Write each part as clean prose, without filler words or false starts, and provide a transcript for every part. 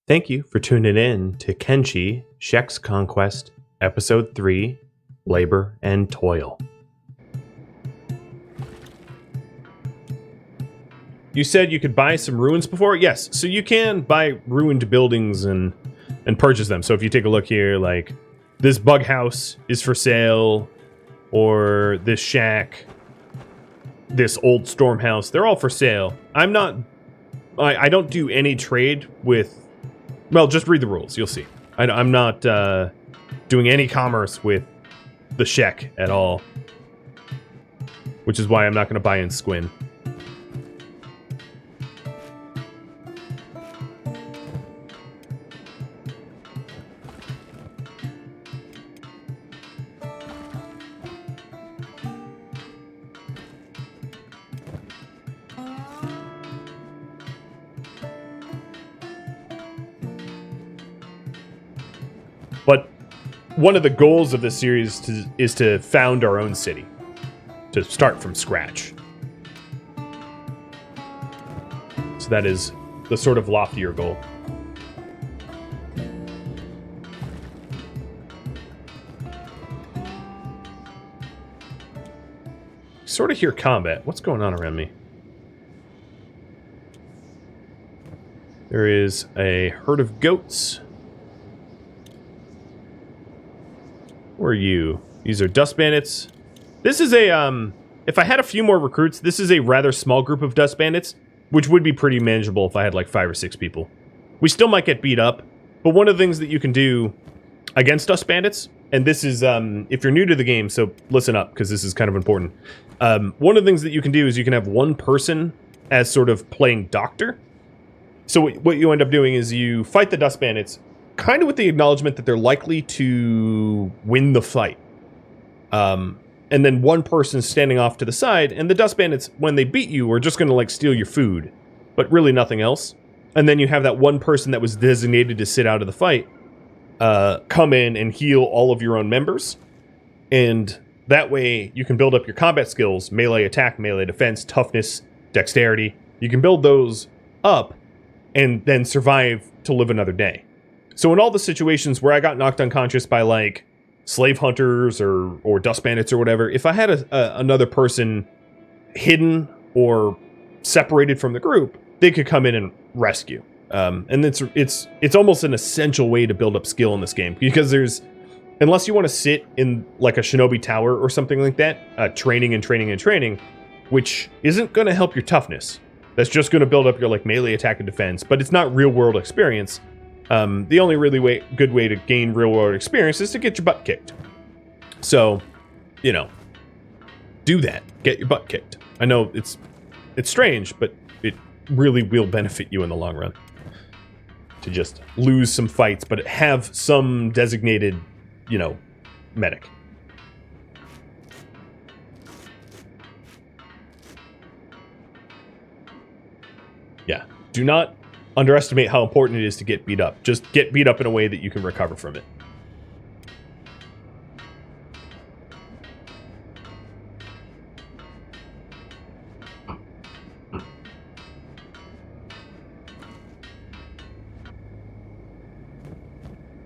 Thank you for tuning in to Kenshi Shek's Conquest, Episode 3, Labor and Toil. You said you could buy some ruins before? Yes, so you can buy ruined buildings and purchase them. So if you take a look here, like, this bug house is for sale, or this shack, this old storm house, they're all for sale. I don't do any trade with... Well, just read the rules. You'll see. I'm not doing any commerce with the Shek at all. Which is why I'm not going to buy in Squin. But one of the goals of this series is to found our own city. To start from scratch. So that is the sort of loftier goal. Sort of hear combat. What's going on around me? There is a herd of goats. Where are you? These are dust bandits. This is a, if I had a few more recruits, this is a rather small group of dust bandits, which would be pretty manageable if I had like 5 or 6 people. We still might get beat up, but one of the things that you can do against dust bandits, and this is, if you're new to the game, so listen up, because this is kind of important. One of the things that you can do is you can have one person as sort of playing doctor. So what you end up doing is you fight the dust bandits, kind of with the acknowledgement that they're likely to win the fight. And then one person standing off to the side, and the dust bandits, when they beat you, are just going to like steal your food, but really nothing else. And then you have that one person that was designated to sit out of the fight, come in and heal all of your own members. And that way you can build up your combat skills, melee attack, melee defense, toughness, dexterity. You can build those up and then survive to live another day. So in all the situations where I got knocked unconscious by like slave hunters or dust bandits or whatever, if I had another person hidden or separated from the group, they could come in and rescue. And it's almost an essential way to build up skill in this game, because there's, unless you want to sit in like a shinobi tower or something like that, training, which isn't going to help your toughness. That's just going to build up your like melee attack and defense, but it's not real world experience. The only really good way to gain real-world experience is to get your butt kicked. So, you know, do that. Get your butt kicked. I know it's strange, but it really will benefit you in the long run. To just lose some fights, but have some designated, you know, medic. Yeah. Do not underestimate how important it is to get beat up. Just get beat up in a way that you can recover from it.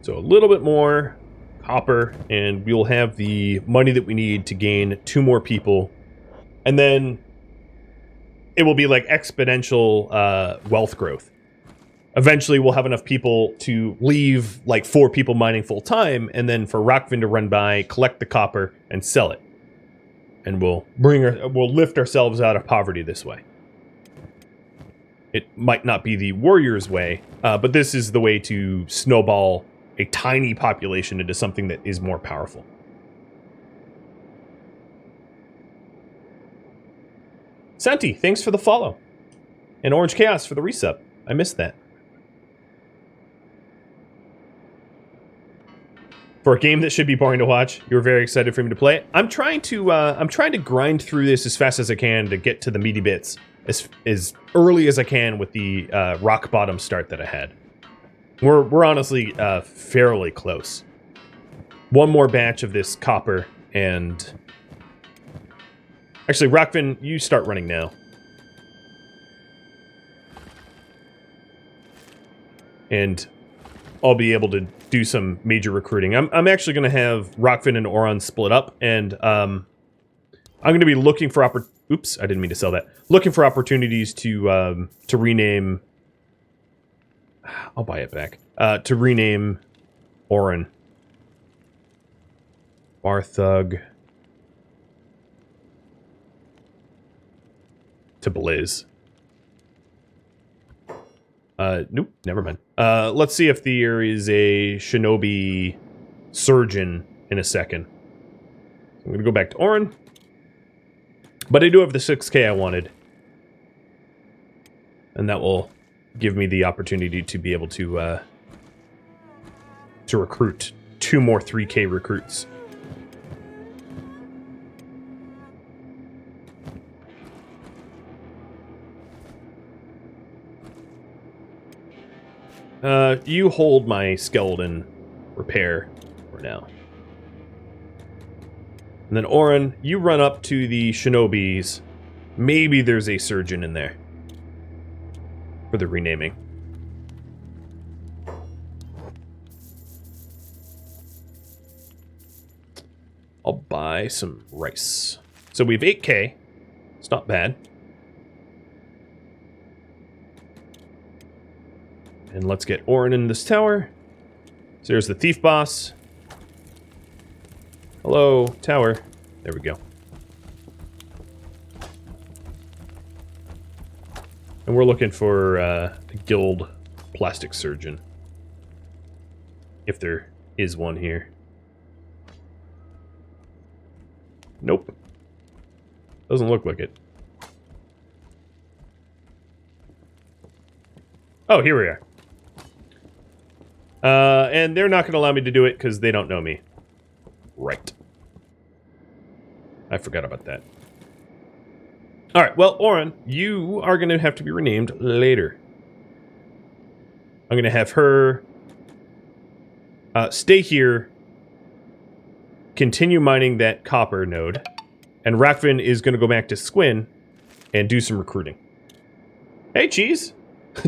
So a little bit more copper, and we'll have the money that we need to gain 2 more people. And then it will be like exponential wealth growth. Eventually, we'll have enough people to leave, like 4 people mining full time, and then for Rockvin to run by, collect the copper, and sell it. And we'll lift ourselves out of poverty this way. It might not be the warrior's way, but this is the way to snowball a tiny population into something that is more powerful. Santi, thanks for the follow. And Orange Chaos for the resub. I missed that. For a game that should be boring to watch, you were very excited for me to play it. I'm trying to grind through this as fast as I can to get to the meaty bits as early as I can with the rock bottom start that I had. We're honestly fairly close. One more batch of this copper, and actually, Rockvin, you start running now. and I'll be able to do some major recruiting. I'm actually going to have Rockfin and Oron split up, and I'm going to be looking for Oops, I didn't mean to sell that. Looking for opportunities to rename. I'll buy it back. To rename Oron. Barthug. To Blizz. Nope, never mind. Let's see if there is a Shinobi Surgeon in a second. I'm going to go back to Oron. But I do have the 6k I wanted. And that will give me the opportunity to be able to recruit 2 more 3k recruits. You hold my skeleton repair for now. And then Oron, you run up to the Shinobis. Maybe there's a surgeon in there. For the renaming. I'll buy some rice. So we have 8k. It's not bad. And let's get Oron in this tower. So there's the thief boss. Hello, tower. There we go. And we're looking for a guild plastic surgeon. If there is one here. Nope. Doesn't look like it. Oh, here we are. And they're not going to allow me to do it because they don't know me. Right. I forgot about that. Alright, well, Oron, you are going to have to be renamed later. I'm going to have her stay here, continue mining that copper node, and Rakvin is going to go back to Squin and do some recruiting. Hey, Cheese!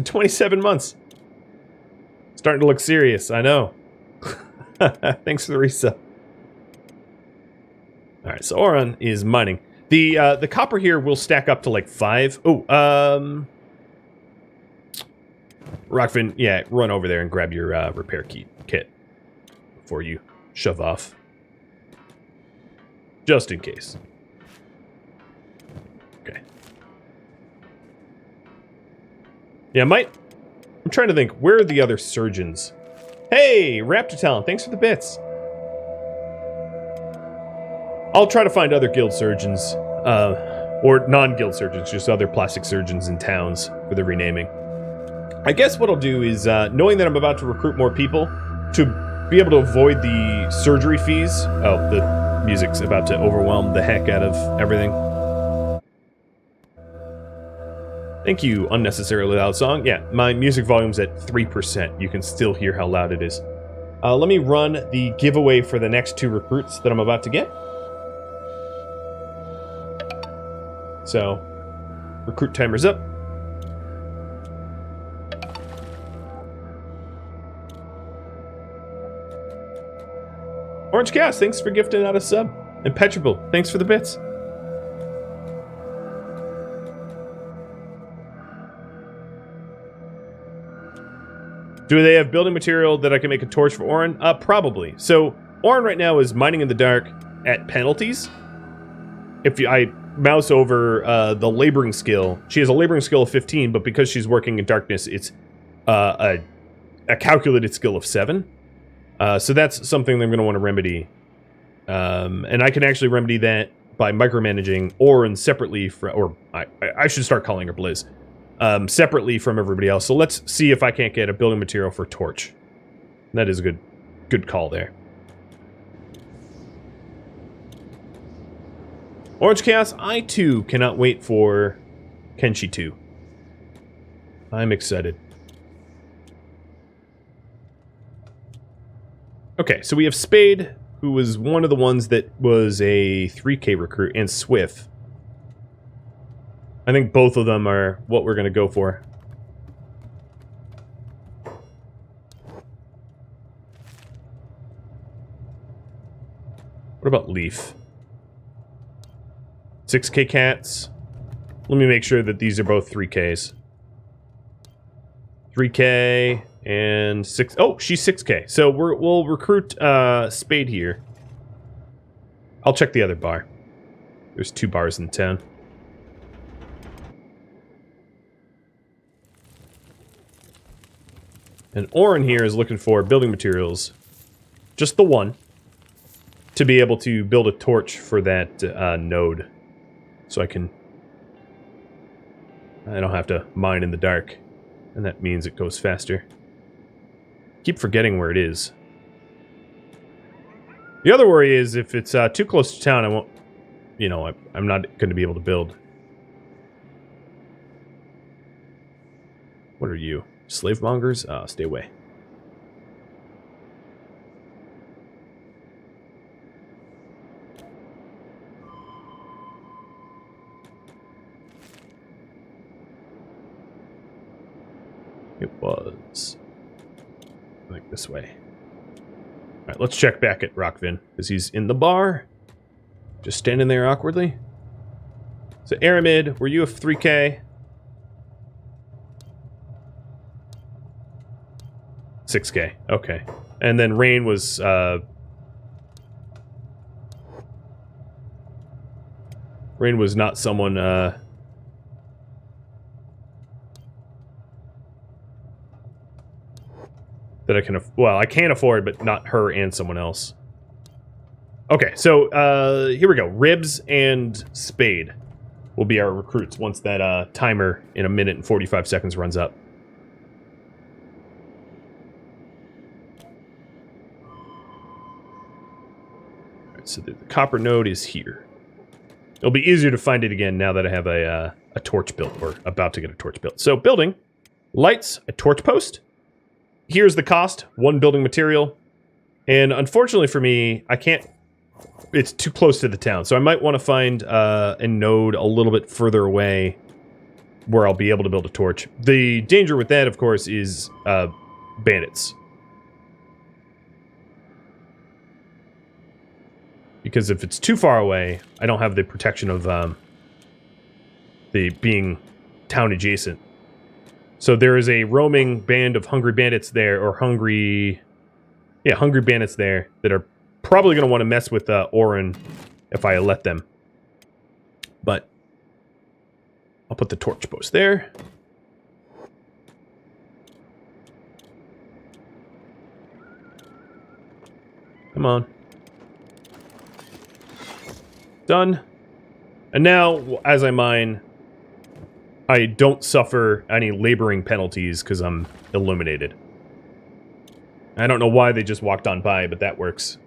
27 months. Starting to look serious, I know. Thanks for the resub. Alright, so Oron is mining. The copper here will stack up to like 5. Oh, Rockfin, yeah, run over there and grab your repair kit before you shove off. Just in case. Okay. Yeah, I'm trying to think, where are the other surgeons? Hey, Raptor Talent, thanks for the bits. I'll try to find other guild surgeons, or non-guild surgeons, just other plastic surgeons in towns for the renaming. I guess what I'll do is, knowing that I'm about to recruit more people, to be able to avoid the surgery fees. Oh, the music's about to overwhelm the heck out of everything. Thank you, unnecessarily loud song. Yeah, my music volume's at 3%. You can still hear how loud it is. Let me run the giveaway for the next 2 recruits that I'm about to get. So, recruit timer's up. Orange Chaos, thanks for gifting out a sub. And Petrable, thanks for the bits. Do they have building material that I can make a torch for Oron? Probably. So, Oron right now is mining in the dark at penalties. If I mouse over the laboring skill, she has a laboring skill of 15, but because she's working in darkness, it's a calculated skill of 7. So that's something I'm going to want to remedy. And I can actually remedy that by micromanaging Oron separately, or I should start calling her Blizz. Separately from everybody else. So let's see if I can't get a building material for Torch. That is a good call there. Orange Chaos, I too cannot wait for Kenshi 2. I'm excited. Okay, so we have Spade, who was one of the ones that was a 3k recruit, and Swift. I think both of them are what we're going to go for. What about Leaf? 6K cats. Let me make sure that these are both 3Ks. 3K and 6. Oh, she's 6K. So we'll recruit Spade here. I'll check the other bar. There's 2 bars in town. And Oren here is looking for building materials. Just the one. To be able to build a torch for that node. So I don't have to mine in the dark. And that means it goes faster. Keep forgetting where it is. The other worry is if it's too close to town, I won't... You know, I'm not going to be able to build. What are you? Slave mongers? Stay away. It was like this way. All right, let's check back at Rockvin because he's in the bar, just standing there awkwardly. So Aramid, were you a 3K? 6K. Okay, and then Rain was not someone. That I can, well, I can afford, but not her and someone else. Okay, so here we go. Ribs and Spade will be our recruits once that timer in 1 minute and 45 seconds runs up. All right, so the copper node is here. It'll be easier to find it again now that I have a torch built, or about to get a torch built. So building, lights, a torch post. Here's the cost, 1 building material. And unfortunately for me, I can't... It's too close to the town. So I might want to find a node a little bit further away where I'll be able to build a torch. The danger with that, of course, is bandits. Because if it's too far away, I don't have the protection of the being town adjacent. So there is a roaming band of hungry bandits there, or hungry bandits there that are probably going to want to mess with Oren if I let them. But I'll put the torch post there. Come on. Done. And now, as I mine, I don't suffer any laboring penalties because I'm illuminated. I don't know why they just walked on by, but that works.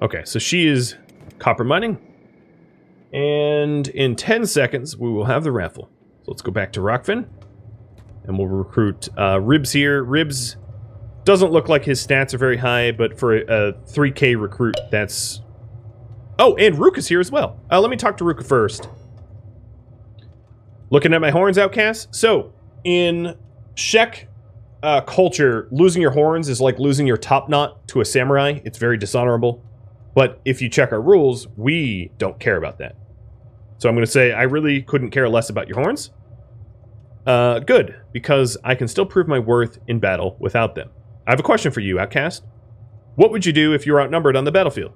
Okay, so she is copper mining. And in 10 seconds, we will have the raffle. So let's go back to Rockfin. And we'll recruit Ribs here. Ribs doesn't look like his stats are very high, but for a 3K recruit, that's... Oh, and Rook is here as well. Let me talk to Rook first. Looking at my horns, Outcast. So, in Shek culture, losing your horns is like losing your top knot to a samurai. It's very dishonorable. But if you check our rules, we don't care about that. So I'm going to say I really couldn't care less about your horns. Good, because I can still prove my worth in battle without them. I have a question for you, Outcast. What would you do if you were outnumbered on the battlefield?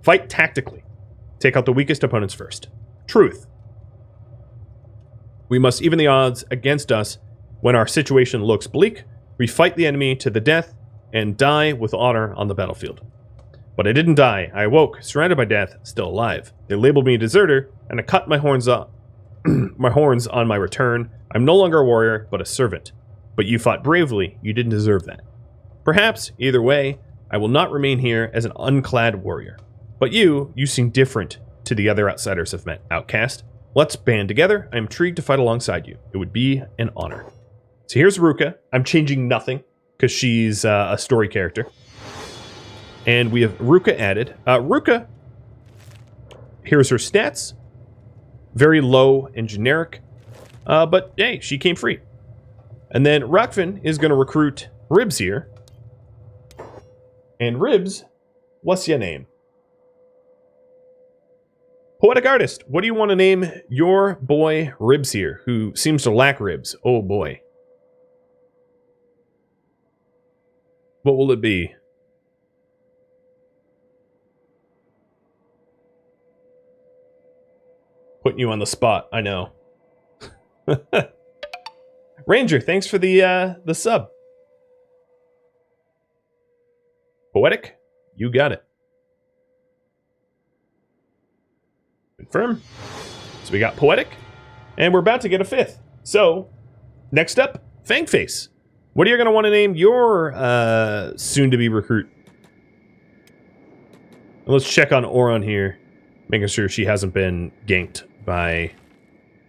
Fight tactically. Take out the weakest opponents first. Truth. We must even the odds against us when our situation looks bleak. We fight the enemy to the death and die with honor on the battlefield. But I didn't die. I awoke, surrounded by death, still alive. They labeled me a deserter, and I cut my horns up. My horns on my return. I'm no longer a warrior, but a servant. But you fought bravely. You didn't deserve that. Perhaps, either way, I will not remain here as an unclad warrior. But you seem different to the other outsiders I've met, Outcast. Let's band together. I'm intrigued to fight alongside you. It would be an honor. So here's Ruka. I'm changing nothing, because she's a story character. And we have Ruka added. Ruka, here's her stats. Very low and generic. But hey, she came free. And then Rockfin is going to recruit Ribs here. And Ribs, what's your name? Poetic Artist, what do you want to name your boy Ribs here, who seems to lack ribs? Oh boy. What will it be? Putting you on the spot, I know. Ranger, thanks for the sub. Poetic, you got it. Confirm. So we got Poetic, and we're about to get a 5th. So, next up, Fangface. What are you going to want to name your soon-to-be recruit? And let's check on Oron here, making sure she hasn't been ganked by...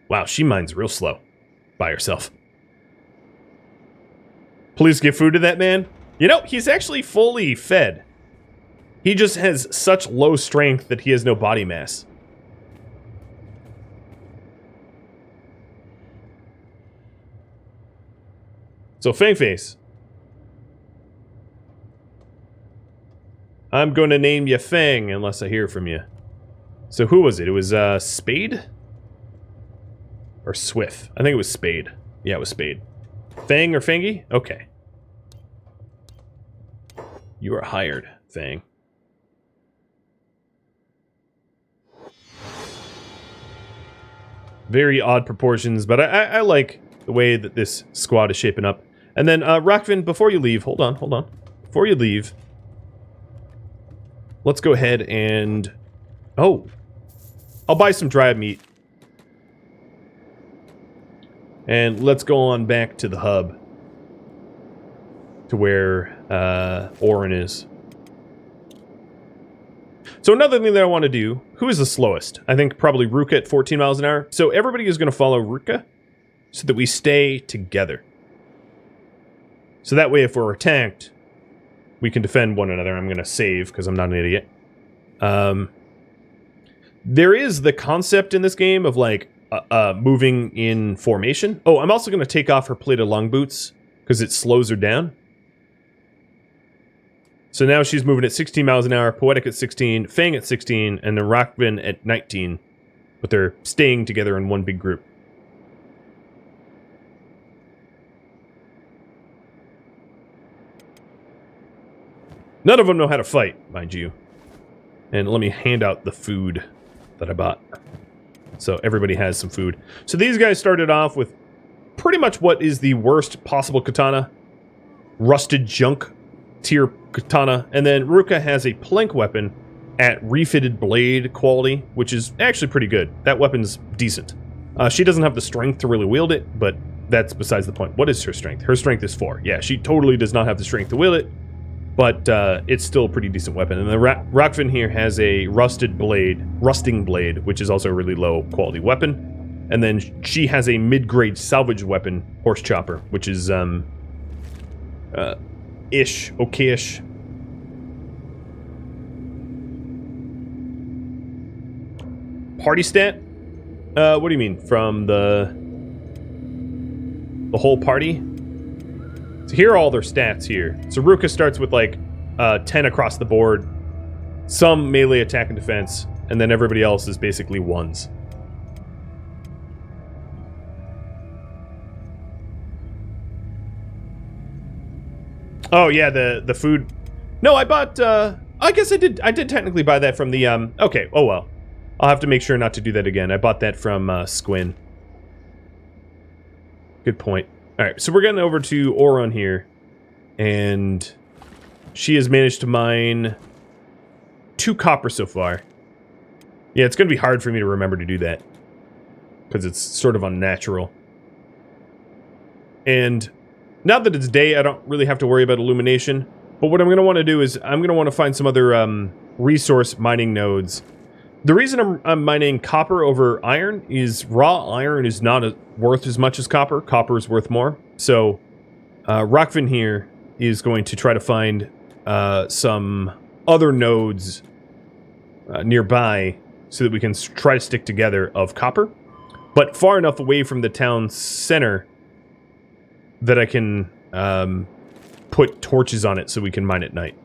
Wow, she mines real slow by herself. Please give food to that man. You know, he's actually fully fed. He just has such low strength that he has no body mass. So, Fangface. I'm going to name you Fang unless I hear from you. So, who was it? It was, Spade? Or Swift? I think it was Spade. Yeah, it was Spade. Fang or Fangy? Okay. You are hired, Fang. Very odd proportions, but I like the way that this squad is shaping up. And then, Rockvin, before you leave, hold on. Before you leave, let's go ahead and... Oh, I'll buy some dried meat. And let's go on back to the hub. To where, Orin is. So another thing that I want to do, who is the slowest? I think probably Ruka at 14 miles an hour. So everybody is going to follow Ruka so that we stay together. So that way if we're attacked, we can defend one another. I'm going to save because I'm not an idiot. There is the concept in this game of like moving in formation. Oh, I'm also going to take off her plated long boots because it slows her down. So now she's moving at 16 miles an hour, Poetic at 16, Fang at 16, and then Rockvin at 19. But they're staying together in one big group. None of them know how to fight, mind you. And let me hand out the food that I bought. So everybody has some food. So these guys started off with pretty much what is the worst possible katana. Rusted junk tier katana. And then Ruka has a plank weapon at refitted blade quality, which is actually pretty good. That weapon's decent. She doesn't have the strength to really wield it, but that's besides the point. What is her strength? Her strength is 4. Yeah, she totally does not have the strength to wield it. But it's still a pretty decent weapon. And the Rockvin here has a rusting blade, which is also a really low quality weapon. And then she has a mid-grade salvage weapon, horse chopper, which is okay-ish. Party stat? What do you mean? From the whole party? So here are all their stats here. So Ruka starts with like 10 across the board, some melee attack and defense, and then everybody else is basically 1s. Oh yeah, the food. No, I bought. I guess I did technically buy that from the. Okay. Oh well, I'll have to make sure not to do that again. I bought that from Squin. Good point. Alright, so we're getting over to Oron here, and she has managed to mine 2 copper so far. Yeah, it's going to be hard for me to remember to do that, because it's sort of unnatural. And now that it's day, I don't really have to worry about illumination, but what I'm going to want to do is I'm going to want to find some other resource mining nodes. The reason I'm mining copper over iron is raw iron is not worth as much as copper. Copper is worth more. So, Rockvin here is going to try to find some other nodes nearby so that we can try to stick together of copper, but far enough away from the town center that I can put torches on it so we can mine at night.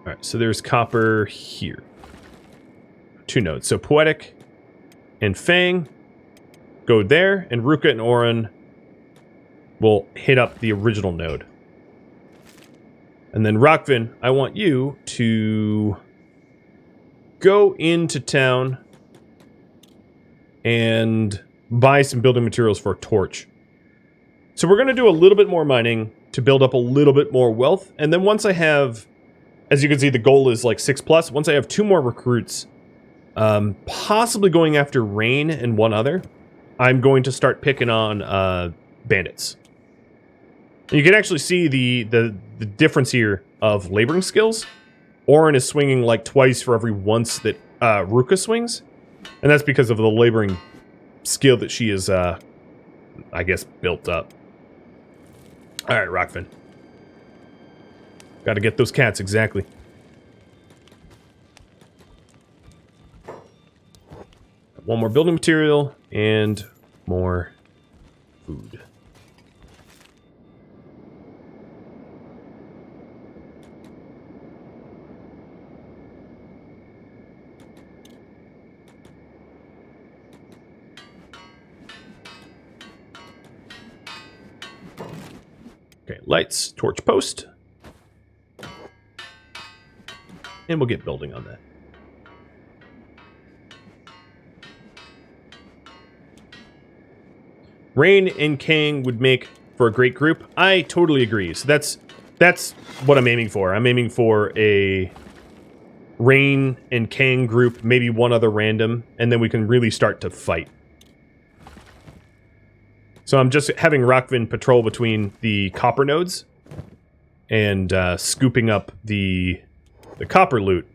Alright, so there's copper here. 2 nodes. So Poetic and Fang go there, and Ruka and Oren will hit up the original node. And then Rockvin, I want you to go into town and buy some building materials for a torch. So we're going to do a little bit more mining to build up a little bit more wealth. And then once I have, as you can see, the goal is like 6+. Once I have 2 more recruits, possibly going after Rain and 1 other, I'm going to start picking on bandits. You can actually see the difference here of laboring skills. Oren is swinging like twice for every once that Ruka swings. And that's because of the laboring skill that she is, I guess, built up. Alright, Rockfin. Gotta get those cats, exactly. One more building material and more food. Okay, lights, torch post. And we'll get building on that. Rain and Kang would make for a great group. I totally agree. So that's what I'm aiming for. I'm aiming for a Rain and Kang group, maybe 1 other random, and then we can really start to fight. So I'm just having Rockvin patrol between the copper nodes and scooping up the copper loot.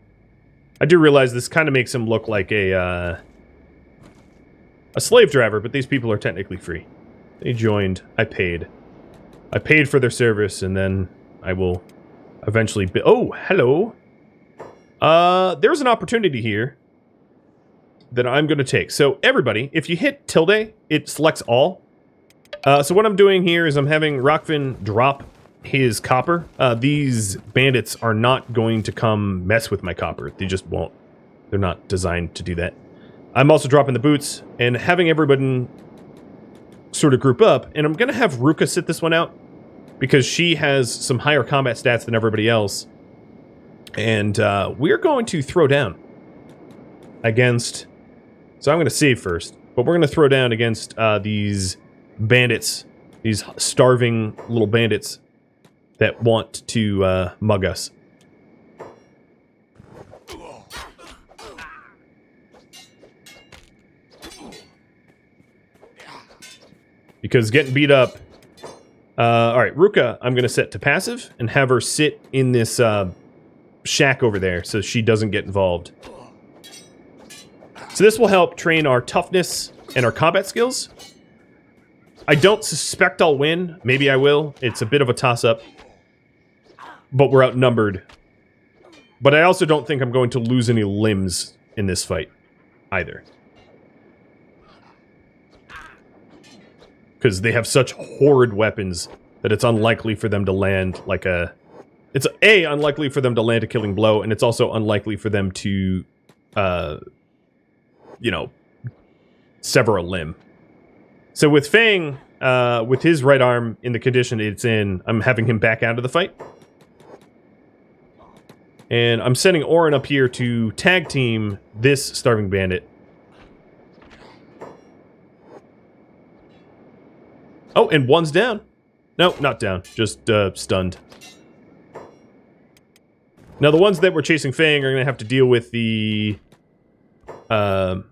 I do realize this kind of makes him look like a slave driver, but these people are technically free. They joined. I paid. I paid for their service, and then I will eventually... Oh, hello. There's an opportunity here that I'm going to take. So everybody, if you hit tilde, it selects all. So what I'm doing here is I'm having Rockvin drop his copper. These bandits are not going to come mess with my copper. They just won't. They're not designed to do that. I'm also dropping the boots and having everybody sort of group up. And I'm going to have Ruka sit this one out because she has some higher combat stats than everybody else. And we're going to throw down against... So I'm going to save first. But we're going to throw down against these... bandits, these starving little bandits that want to mug us. Because getting beat up... Alright, Ruka, I'm going to set to passive and have her sit in this shack over there so she doesn't get involved. So this will help train our toughness and our combat skills. I don't suspect I'll win. Maybe I will. It's a bit of a toss-up. But we're outnumbered. But I also don't think I'm going to lose any limbs in this fight, either. Because they have such horrid weapons that it's unlikely for them to land like a... It's A, unlikely for them to land a killing blow, and it's also unlikely for them to, you know, sever a limb. So with Fang, with his right arm in the condition it's in, I'm having him back out of the fight. And I'm sending Oren up here to tag team this starving bandit. Oh, and 1's down. No, not down. Just stunned. Now the ones that were chasing Fang are going to have to deal with the... they're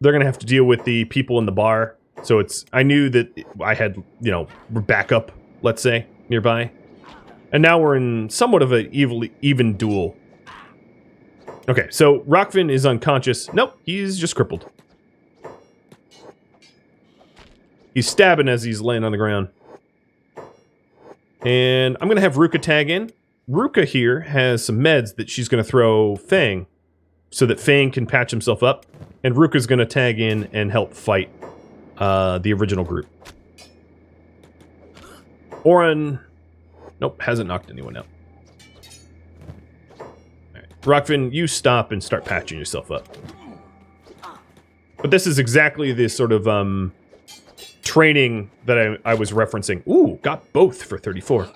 going to have to deal with the people in the bar. So it's... I knew that I had, you know, backup, let's say, nearby. And now we're in somewhat of an even duel. Okay, so Rockvin is unconscious. Nope, he's just crippled. He's stabbing as he's laying on the ground. And I'm going to have Ruka tag in. Ruka here has some meds that she's going to throw Fang so that Fang can patch himself up. And Ruka's going to tag in and help fight the original group. Oren... Nope, hasn't knocked anyone out. Rockfin, you stop and start patching yourself up. But this is exactly the sort of training that I was referencing. Ooh, got both for 34. So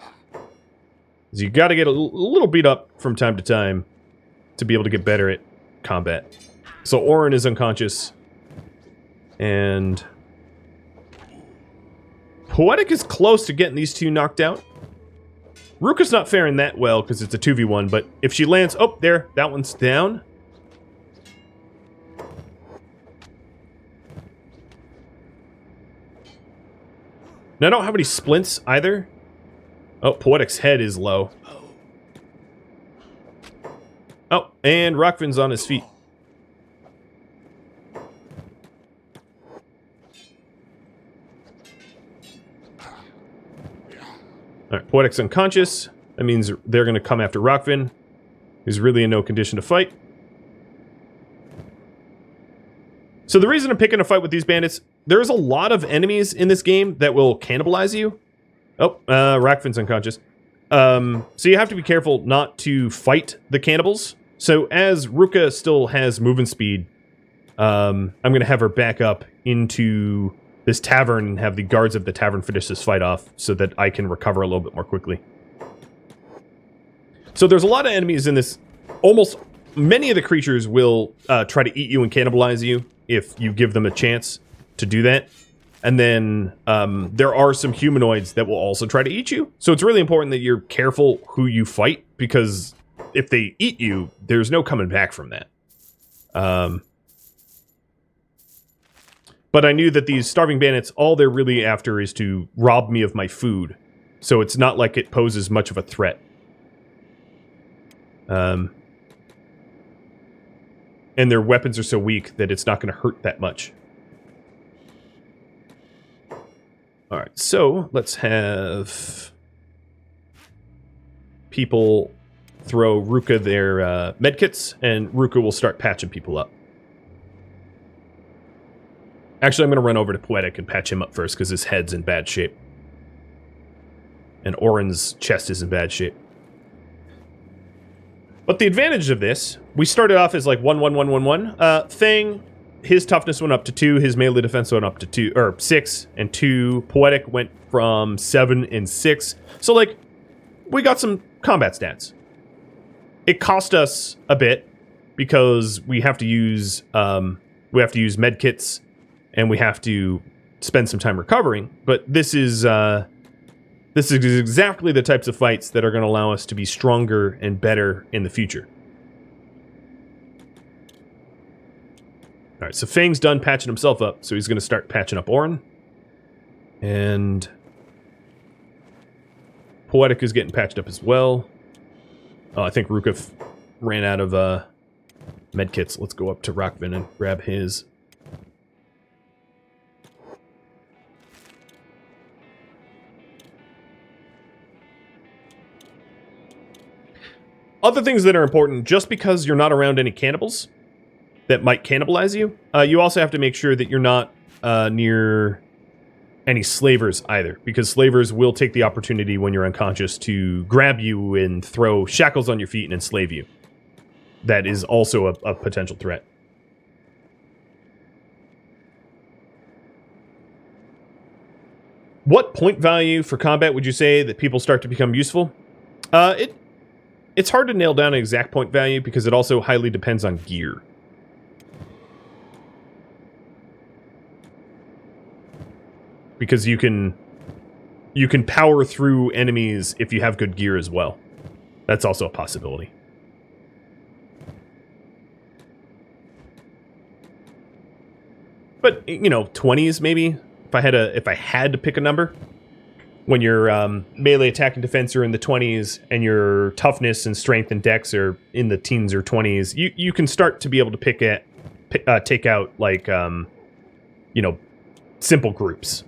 you got to get a little beat up from time to time to be able to get better at combat. So Orin is unconscious. And Poetic is close to getting these two knocked out. Ruka's not faring that well because it's a 2v1, but if she lands... Oh, there. That one's down. Now, I don't have any splints either. Oh, Poetic's head is low. Oh, and Rockfin's on his feet. Alright, Poetic's unconscious. That means they're going to come after Rockfin, who's really in no condition to fight. So the reason I'm picking a fight with these bandits, there's a lot of enemies in this game that will cannibalize you. Oh, Rockfin's unconscious. So you have to be careful not to fight the cannibals. So as Ruka still has movement speed, I'm going to have her back up into this tavern and have the guards of the tavern finish this fight off so that I can recover a little bit more quickly. So there's a lot of enemies in this. Almost many of the creatures will try to eat you and cannibalize you if you give them a chance to do that. And then there are some humanoids that will also try to eat you. So it's really important that you're careful who you fight, because if they eat you, there's no coming back from that. But I knew that these starving bandits, all they're really after is to rob me of my food. So it's not like it poses much of a threat. And their weapons are so weak that it's not going to hurt that much. Alright, so let's have people throw Ruka their medkits, and Ruka will start patching people up. Actually, I'm going to run over to Poetic and patch him up first, because his head's in bad shape. And Orin's chest is in bad shape. But the advantage of this, we started off as like 1-1-1-1-1. Thing, his toughness went up to 2, his melee defense went up to 2, or 6 and 2. Poetic went from 7 and 6. So, like, we got some combat stats. It cost us a bit, because we have to use medkits, and we have to spend some time recovering. But this is exactly the types of fights that are going to allow us to be stronger and better in the future. Alright, so Fang's done patching himself up, so he's going to start patching up Orin. And Poetic is getting patched up as well. Oh, I think Ruka ran out of medkits. Let's go up to Rockfin and grab his. Other things that are important, just because you're not around any cannibals that might cannibalize you, you also have to make sure that you're not near any slavers either, because slavers will take the opportunity when you're unconscious to grab you and throw shackles on your feet and enslave you. That is also a potential threat. What point value for combat would you say that people start to become useful? It's hard to nail down an exact point value, because it also highly depends on gear. Because you can power through enemies if you have good gear as well. That's also a possibility. But, you know, 20s maybe, if I had to pick a number. When your melee attack and defense are in the 20s, and your toughness and strength and dex are in the teens or 20s, you can start to be able to take out, like, you know, simple groups.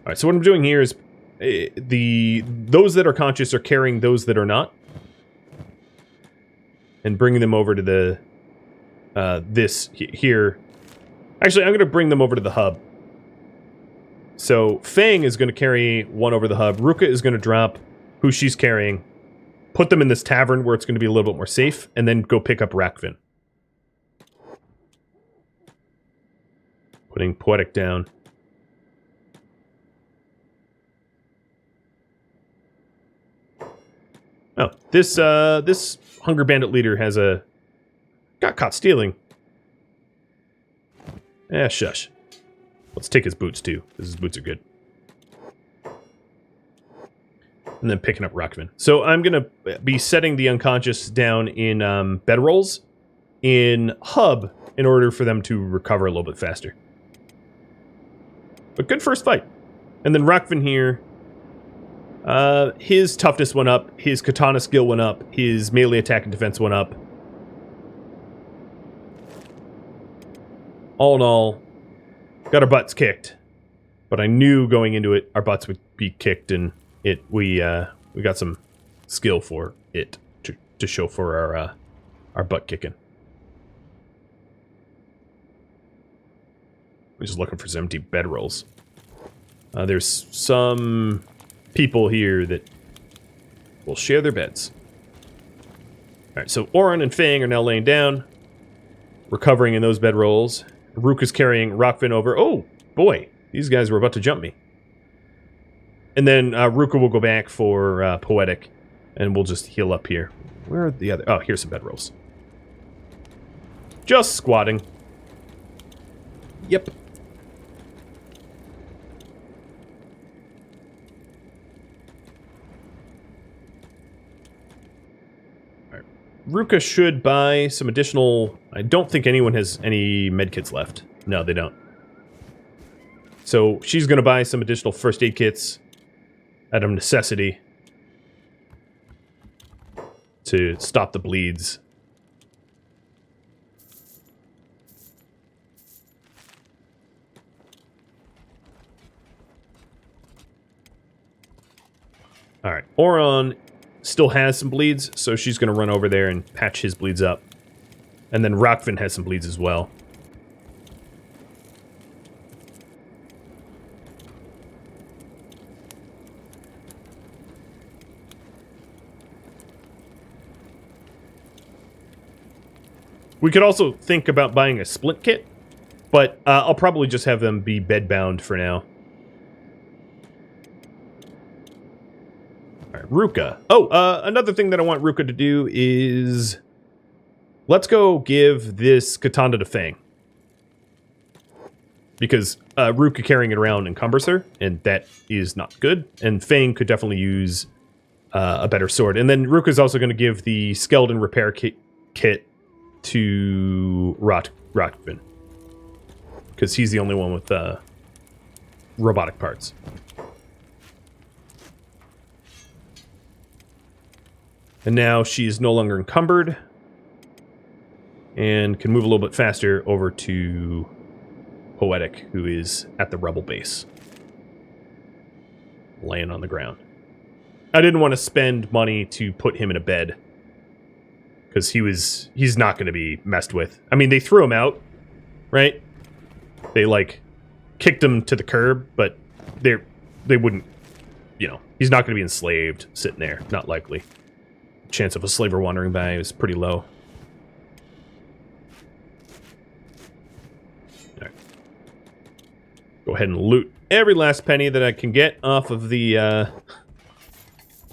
All right, so what I'm doing here is those that are conscious are carrying those that are not, and bringing them over to the this here. Actually, I'm going to bring them over to the hub. So Fang is going to carry one over the hub. Ruka is going to drop who she's carrying. put them in this tavern where it's going to be a little bit more safe, and then go pick up Rakvin. Putting Poetic down. Oh, this Hunger Bandit leader got caught stealing. Shush. Let's take his boots too, because his boots are good. And then picking up Rakvin. So I'm going to be setting the unconscious down in bedrolls in Hub in order for them to recover a little bit faster. But good first fight. And then Rakvin here, his toughness went up, his katana skill went up, his melee attack and defense went up. All in all, got our butts kicked. But I knew going into it, our butts would be kicked, and we got some skill for it to show for our butt kicking. I'm just looking for some empty bedrolls. There's some people here that will share their beds. Alright, so Oren and Fang are now laying down, recovering in those bedrolls. Rook is carrying Rakvin over. Oh, boy. These guys were about to jump me. And then Ruka will go back for Poetic, and we'll just heal up here. Where are the other... Oh, here's some bedrolls. Just squatting. Yep. Alright. Ruka should buy some additional... I don't think anyone has any medkits left. No, they don't. So she's going to buy some additional first aid kits out of necessity to stop the bleeds. Alright, Oron still has some bleeds, so she's going to run over there and patch his bleeds up. And then Rakvin has some bleeds as well. We could also think about buying a splint kit, but I'll probably just have them be bedbound for now. Alright, Ruka. Oh, another thing that I want Ruka to do is... Let's go give this katana to Fang. Because Ruka carrying it around encumbers her, and that is not good. And Fang could definitely use a better sword. And then Ruka's also going to give the skeleton repair kit to Rakvin, because he's the only one with robotic parts. And now she's no longer encumbered and can move a little bit faster over to Poetic, who is at the rebel base, laying on the ground. I didn't want to spend money to put him in a bed, because he's not going to be messed with. I mean, they threw him out, right? They, like, kicked him to the curb, but they wouldn't, you know, he's not going to be enslaved sitting there. Not likely. Chance of a slaver wandering by is pretty low. All right. Go ahead and loot every last penny that I can get off of the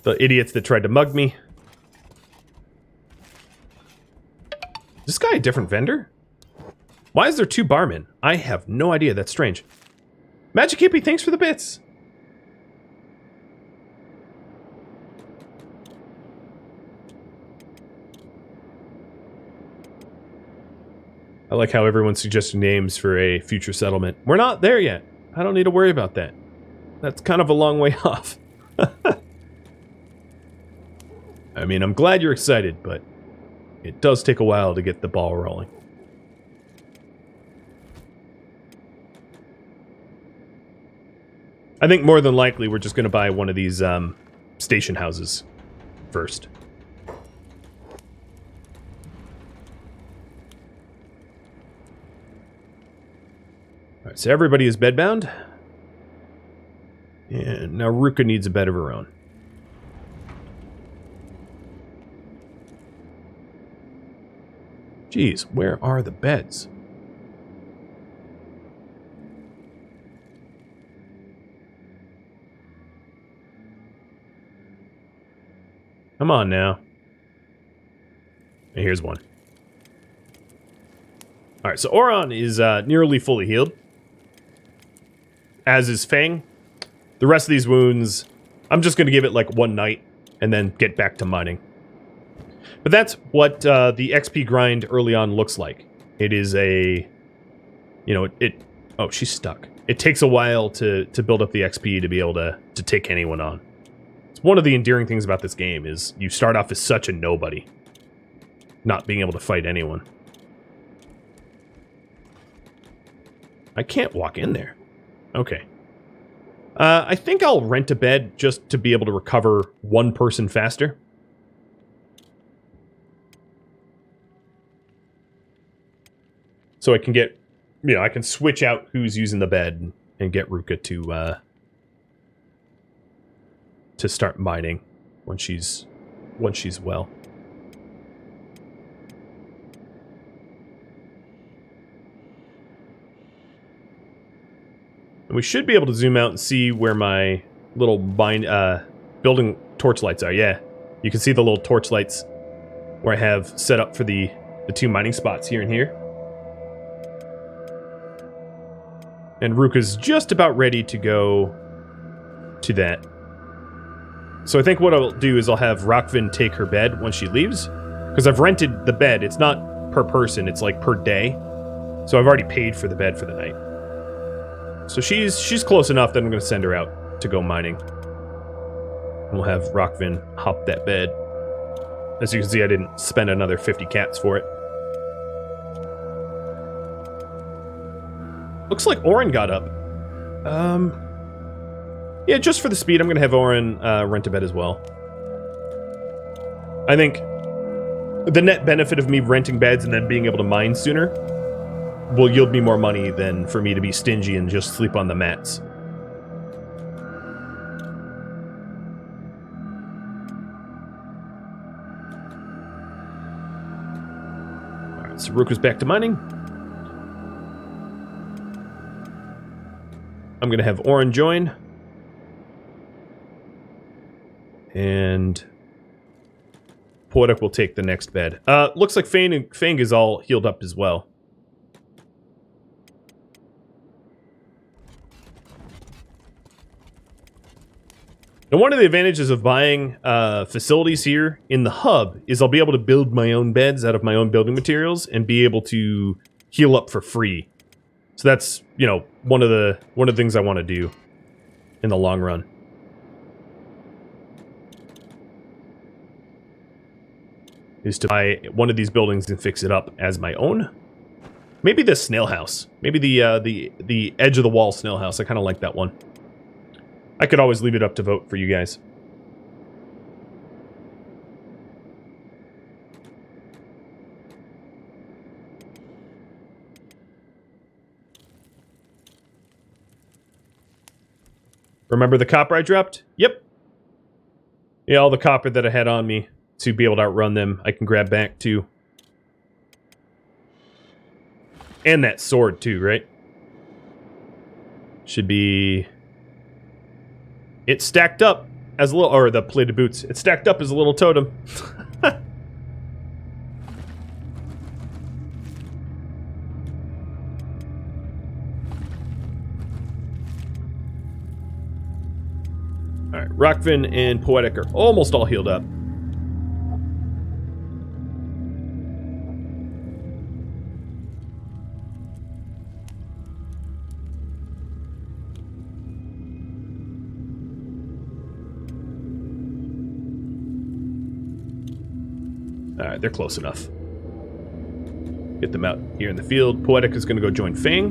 idiots that tried to mug me. Is this guy a different vendor? Why is there two barmen? I have no idea. That's strange. Magic Hippie, thanks for the bits. I like how everyone's suggesting names for a future settlement. We're not there yet. I don't need to worry about that. That's kind of a long way off. I mean, I'm glad you're excited, but it does take a while to get the ball rolling. I think more than likely we're just going to buy one of these station houses first. Alright, so everybody is bedbound. And now Ruka needs a bed of her own. Jeez, where are the beds? Come on now. And here's one. Alright, so Oron is nearly fully healed. As is Fang. The rest of these wounds, I'm just going to give it like one night and then get back to mining. But that's what the XP grind early on looks like. It is a... You know, oh, she's stuck. It takes a while to build up the XP to be able to take anyone on. It's one of the endearing things about this game is you start off as such a nobody. Not being able to fight anyone. I can't walk in there. Okay. I think I'll rent a bed just to be able to recover one person faster. So I can get, you know, I can switch out who's using the bed and get Ruka to start mining when she's well. And we should be able to zoom out and see where my little building torchlights are. Yeah, you can see the little torchlights where I have set up for the two mining spots here and here. And Ruka's just about ready to go to that. So I think what I'll do is I'll have Rockvin take her bed when she leaves. Because I've rented the bed. It's not per person, it's like per day. So I've already paid for the bed for the night. So she's close enough that I'm going to send her out to go mining. And we'll have Rockvin hop that bed. As you can see, I didn't spend another 50 cats for it. Looks like Oren got up. Yeah, just for the speed, I'm going to have Oren rent a bed as well. I think the net benefit of me renting beds and then being able to mine sooner will yield me more money than for me to be stingy and just sleep on the mats. Alright, so Ruka's back to mining. I'm going to have Oren join. And Poetic will take the next bed. Looks like Fang is all healed up as well. Now, one of the advantages of buying facilities here in the hub is I'll be able to build my own beds out of my own building materials and be able to heal up for free. So that's, you know, one of the things I want to do in the long run. Is to buy one of these buildings and fix it up as my own. Maybe the snail house. Maybe the edge of the wall snail house. I kind of like that one. I could always leave it up to vote for you guys. Remember the copper I dropped? Yep. Yeah, all the copper that I had on me to be able to outrun them, I can grab back too. And that sword too, right? Should be... It stacked up as a little... Or the plated boots. It stacked up as a little totem. Alright, Rockvin and Poetic are almost all healed up. Alright, they're close enough. Get them out here in the field. Poetic is going to go join Fang.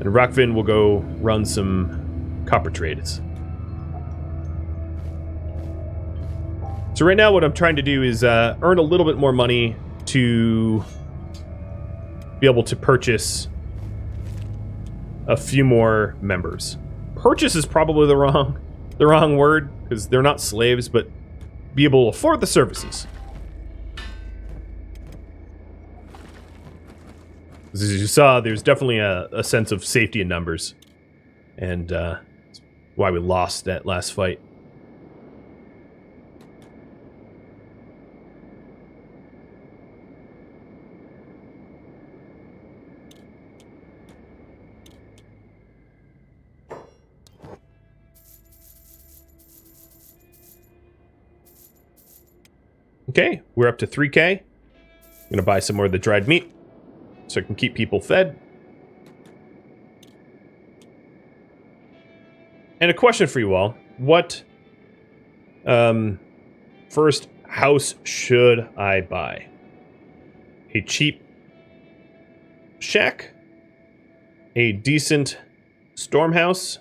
And Rockvin will go run some copper trades. So right now what I'm trying to do is earn a little bit more money to be able to purchase a few more members. Purchase is probably the wrong word, because they're not slaves, but be able to afford the services. As you saw, there's definitely a sense of safety in numbers. And that's why we lost that last fight. Okay, we're up to 3K. I'm going to buy some more of the dried meat so I can keep people fed. And a question for you all. What first house should I buy? A cheap shack? A decent storm house?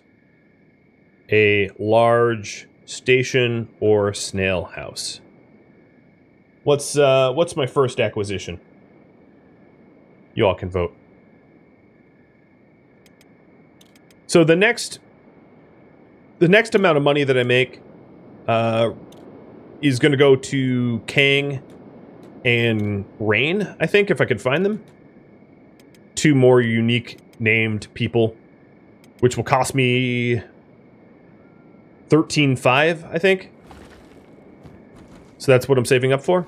A large station or snail house? What's my first acquisition? You all can vote. So the next amount of money that I make is going to go to Kang and Rain, I think, if I could find them. 2 more unique named people, which will cost me 13.5, I think. So that's what I'm saving up for.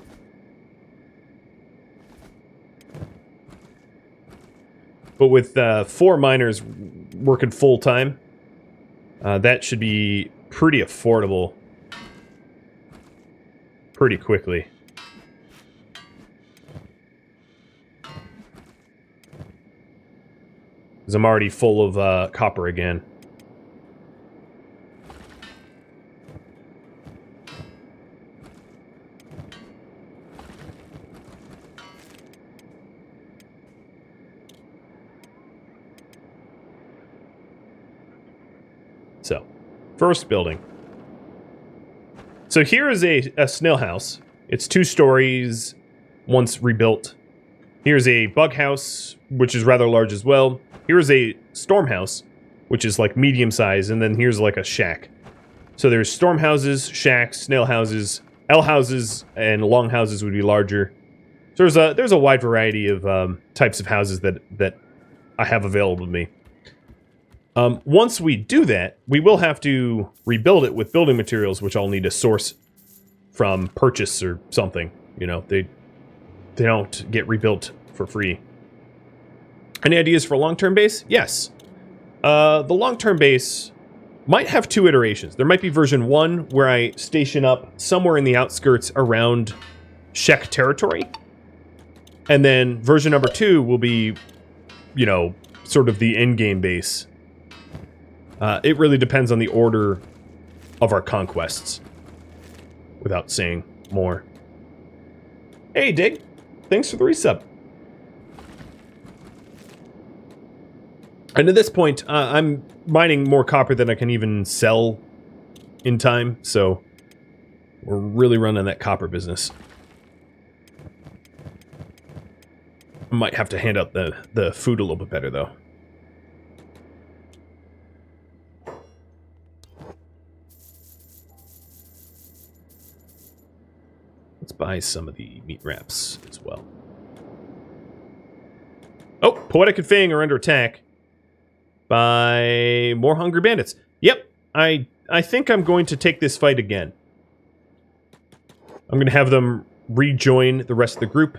But with 4 miners working full time, that should be pretty affordable pretty quickly. Because I'm already full of copper again. So, first building. So here is a snail house. It's 2 stories, once rebuilt. Here's a bug house, which is rather large as well. Here's a storm house, which is like medium size, and then here's like a shack. So there's storm houses, shacks, snail houses, L houses, and long houses would be larger. So there's a wide variety of types of houses that I have available to me. Once we do that, we will have to rebuild it with building materials, which I'll need to source from purchase or something. You know, they don't get rebuilt for free. Any ideas for a long-term base? Yes. The long-term base might have 2 iterations. There might be version 1 where I station up somewhere in the outskirts around Shek territory. And then version number 2 will be, you know, sort of the end-game base. It really depends on the order of our conquests, without saying more. Hey, Dig. Thanks for the resub. And at this point, I'm mining more copper than I can even sell in time, so we're really running that copper business. I might have to hand out the food a little bit better, though. Let's buy some of the meat wraps as well. Oh, Poetic and Fang are under attack by more hungry bandits. Yep, I think I'm going to take this fight again. I'm going to have them rejoin the rest of the group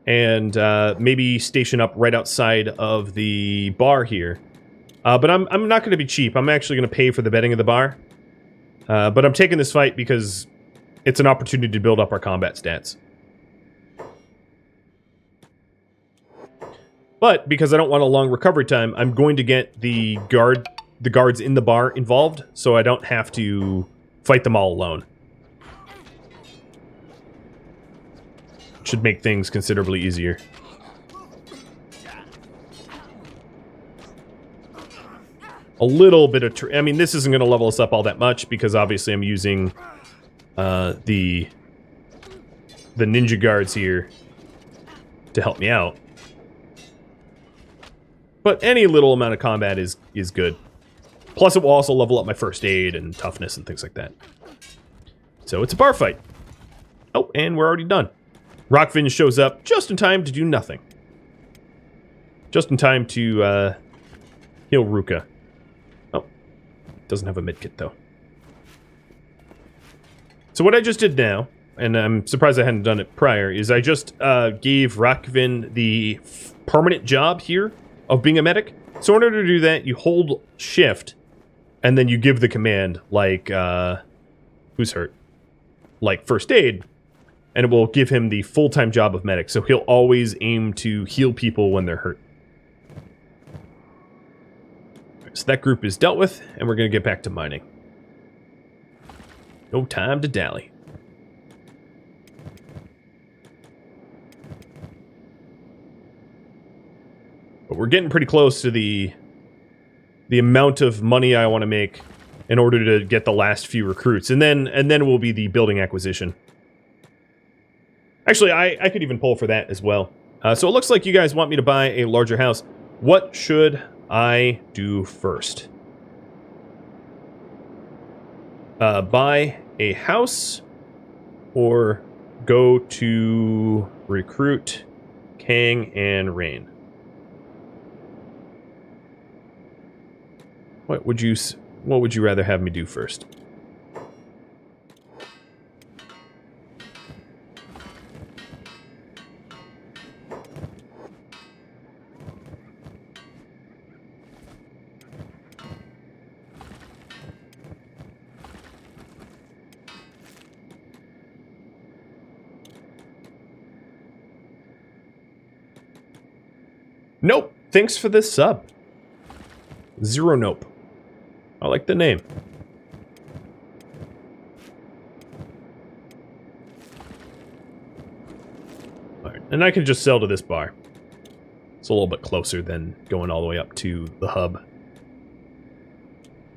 and maybe station up right outside of the bar here. But I'm not going to be cheap. I'm actually going to pay for the bedding of the bar. But I'm taking this fight because it's an opportunity to build up our combat stats. But because I don't want a long recovery time, I'm going to get the guards in the bar involved, so I don't have to fight them all alone. Should make things considerably easier. A little bit of... I mean, this isn't going to level us up all that much, because obviously I'm using the ninja guards here to help me out. But any little amount of combat is good. Plus it will also level up my first aid and toughness and things like that. So it's a bar fight. Oh, and we're already done. Rockvin shows up just in time to do nothing. Just in time to heal Ruka. Oh, doesn't have a medkit though. So what I just did now, and I'm surprised I hadn't done it prior, is I just gave Rakvin the permanent job here of being a medic. So in order to do that, you hold shift, and then you give the command, like, who's hurt? Like first aid, and it will give him the full-time job of medic, so he'll always aim to heal people when they're hurt. So that group is dealt with, and we're going to get back to mining. No time to dally. But we're getting pretty close to the amount of money I want to make in order to get the last few recruits, and then it will be the building acquisition. Actually, I could even pull for that as well. So it looks like you guys want me to buy a larger house. What should I do first? Buy a house or go to recruit Kang and Rain? What would you rather have me do first? Nope. Thanks for this sub. Zero nope. I like the name. Alright, and I can just sell to this bar. It's a little bit closer than going all the way up to the hub.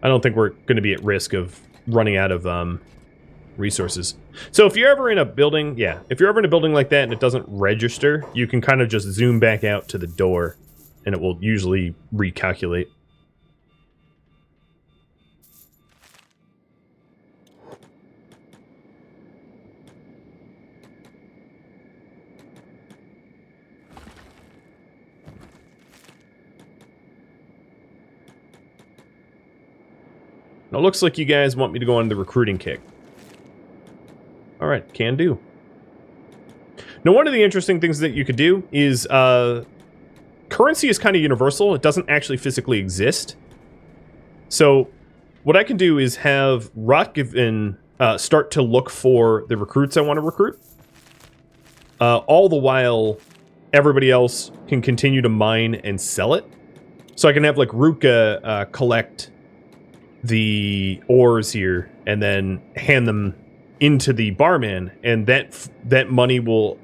I don't think we're going to be at risk of running out of resources. So if you're ever in a building, if you're ever in a building like that and it doesn't register, you can kind of just zoom back out to the door and it will usually recalculate. Now, it looks like you guys want me to go on the recruiting kick. Alright, can do. Now, one of the interesting things that you could do is, currency is kind of universal. It doesn't actually physically exist. So, what I can do is have Rotgiven start to look for the recruits I want to recruit. All the while, everybody else can continue to mine and sell it. So I can have, like, Ruka collect the ores here and then hand them into the barman, and that money will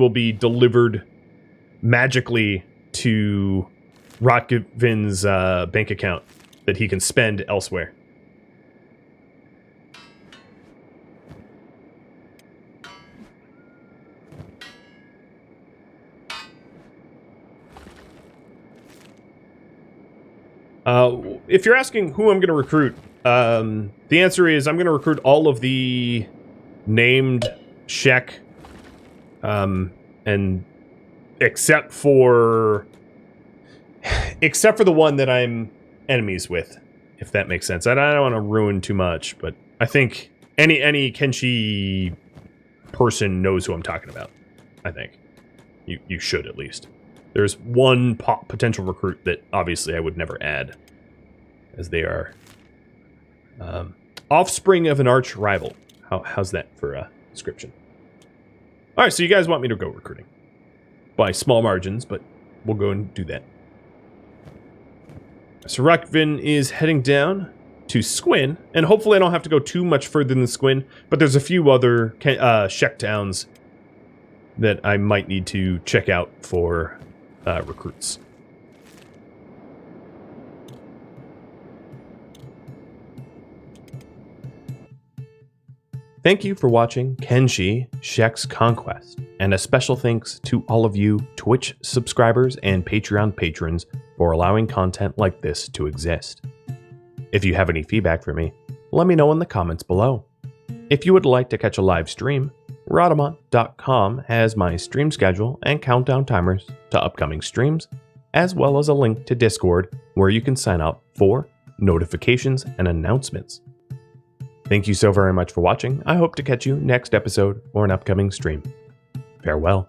be delivered magically to Rotgiven's bank account that he can spend elsewhere. If you're asking who I'm going to recruit, the answer is I'm going to recruit all of the named Shek, and except for the one that I'm enemies with, if that makes sense. I don't want to ruin too much, but I think any Kenshi person knows who I'm talking about. I think you should, at least. There's one potential recruit that obviously I would never add, as they are offspring of an arch rival. How's that for a description? All right, so you guys want me to go recruiting by small margins, but we'll go and do that. So Rakvin is heading down to Squin, and hopefully I don't have to go too much further than Squin, but there's a few other Shek towns that I might need to check out for recruits. Thank you for watching Kenshi Shek's Conquest, and a special thanks to all of you Twitch subscribers and Patreon patrons for allowing content like this to exist. If you have any feedback for me, let me know in the comments below. If you would like to catch a live stream, Rhadamant.com has my stream schedule and countdown timers to upcoming streams, as well as a link to Discord where you can sign up for notifications and announcements. Thank you so very much for watching. I hope to catch you next episode or an upcoming stream. Farewell.